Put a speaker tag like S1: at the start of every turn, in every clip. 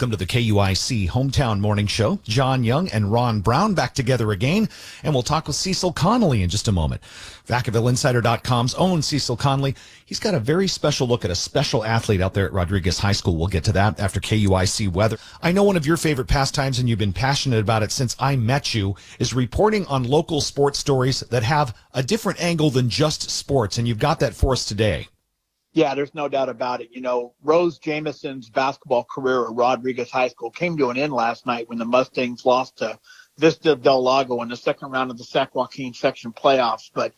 S1: welcome to the KUIC Hometown Morning Show. John Young and Ron Brown back together again, and we'll talk with Cecil Connolly in just a moment. VacavilleInsider.com's own Cecil Connolly, he's got a very special look at a special athlete out there at Rodriguez High School. We'll get to that after KUIC weather. I know one of your favorite pastimes, and you've been passionate about it since I met you, is reporting on local sports stories that have a different angle than just sports, and you've got that for us today.
S2: Yeah, there's no doubt about it. You know, Rose Jamison's basketball career at Rodriguez High School came to an end last night when the Mustangs lost to Vista Del Lago in the second round of the San Joaquin section playoffs. But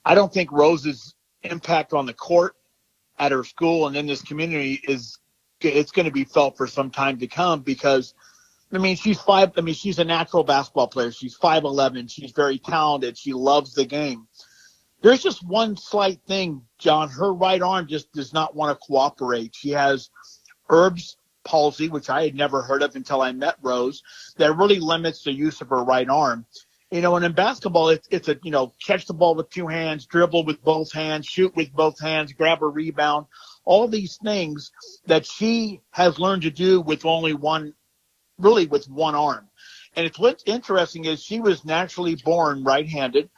S2: I don't think Rose's impact on the court at her school and in this community it's going to be felt for some time to come because, she's a natural basketball player. She's 5'11". She's very talented. She loves the game. There's just one slight thing, John. Her right arm just does not want to cooperate. She has Erb's palsy, which I had never heard of until I met Rose, that really limits the use of her right arm. And in basketball, it's catch the ball with two hands, dribble with both hands, shoot with both hands, grab a rebound, all these things that she has learned to do with only one arm. And what's interesting is she was naturally born right-handed,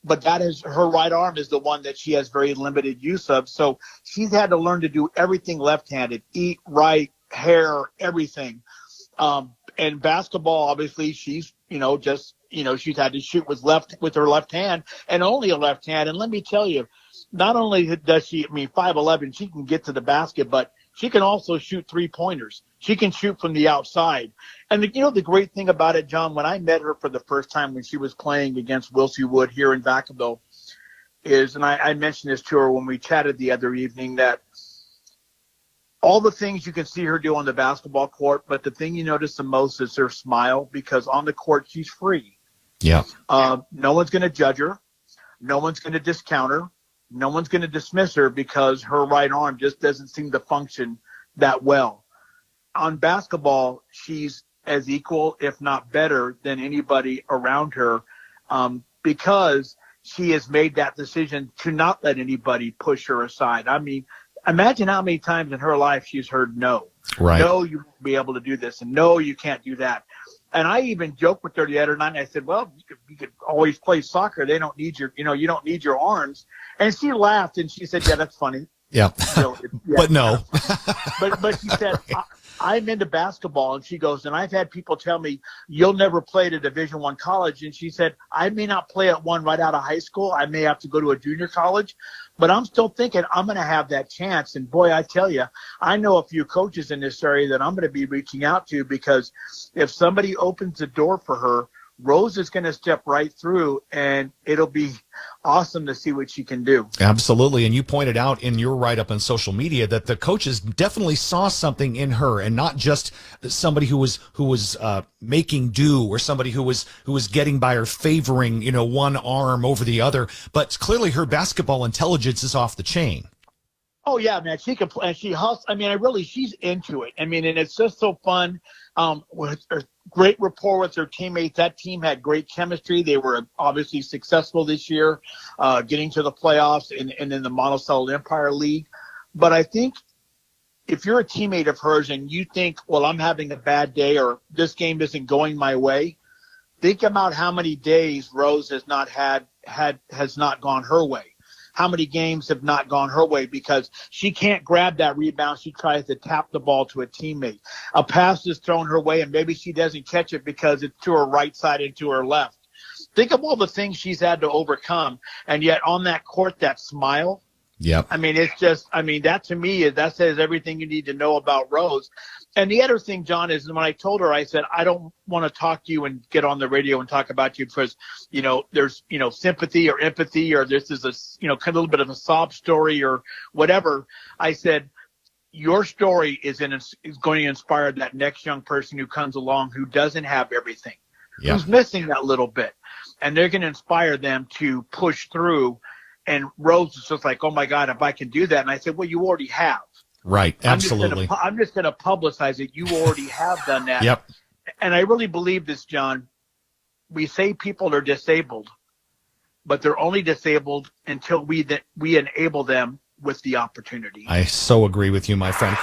S2: but her right arm is the one that she has very limited use of. So she's had to learn to do everything left-handed, eat right, hair, everything. And basketball, obviously, she's had to shoot with her left hand and only a left hand. And let me tell you, not only does she, 5'11", she can get to the basket, but she can also shoot three-pointers. She can shoot from the outside. And the great thing about it, John, when I met her for the first time when she was playing against Wilsey Wood here in Vacaville, and I mentioned this to her when we chatted the other evening, that all the things you can see her do on the basketball court, but the thing you notice the most is her smile, because on the court she's free.
S1: Yeah.
S2: No one's going to judge her. No one's going to discount her. No one's going to dismiss her because her right arm just doesn't seem to function that well. On basketball, she's as equal, if not better, than anybody around her, because she has made that decision to not let anybody push her aside. Imagine how many times in her life she's heard no.
S1: Right.
S2: No, you won't be able to do this, and no, you can't do that. And I even joked with her the other night, and I said, well, you could always play soccer. They don't need you don't need your arms. And she laughed, and she said, yeah, that's funny.
S1: Yeah. But no.
S2: but she said, I'm into basketball. And she goes, and I've had people tell me, you'll never play at a Division I college. And she said, I may not play at one right out of high school. I may have to go to a junior college. But I'm still thinking I'm going to have that chance. And, boy, I tell you, I know a few coaches in this area that I'm going to be reaching out to, because if somebody opens the door for her, Rose is going to step right through, and it'll be awesome to see what she can do.
S1: Absolutely. And you pointed out in your write-up on social media that the coaches definitely saw something in her, and not just somebody who was making do, or somebody who was getting by or favoring, one arm over the other. But clearly her basketball intelligence is off the chain.
S2: Oh, yeah, man. She can play. And she hustles. She's into it. And it's just so fun. With her great rapport with her teammates. That team had great chemistry. They were obviously successful this year, getting to the playoffs and in the Monticello Empire League. But I think if you're a teammate of hers and you think, well, I'm having a bad day, or this game isn't going my way, think about how many days Rose has not gone her way. How many games have not gone her way because she can't grab that rebound. She tries to tap the ball to a teammate. A pass is thrown her way, and maybe she doesn't catch it because it's to her right side and to her left. Think of all the things she's had to overcome, and yet on that court, that smile.
S1: Yep.
S2: It's just, that to me, that says everything you need to know about Rose. And the other thing, John, is when I told her, I said, I don't want to talk to you and get on the radio and talk about you because, there's, sympathy or empathy, or this is a little bit of a sob story or whatever. I said, your story is going to inspire that next young person who comes along who doesn't have everything, who's missing that little bit. And they're going to inspire them to push through. And Rose is just like, oh, my God, if I can do that. And I said, well, you already have.
S1: Right. Absolutely.
S2: I'm just going to publicize it. You already have done that.
S1: Yep.
S2: And I really believe this, John. We say people are disabled, but they're only disabled until we enable them with the opportunity.
S1: I so agree with you, my friend.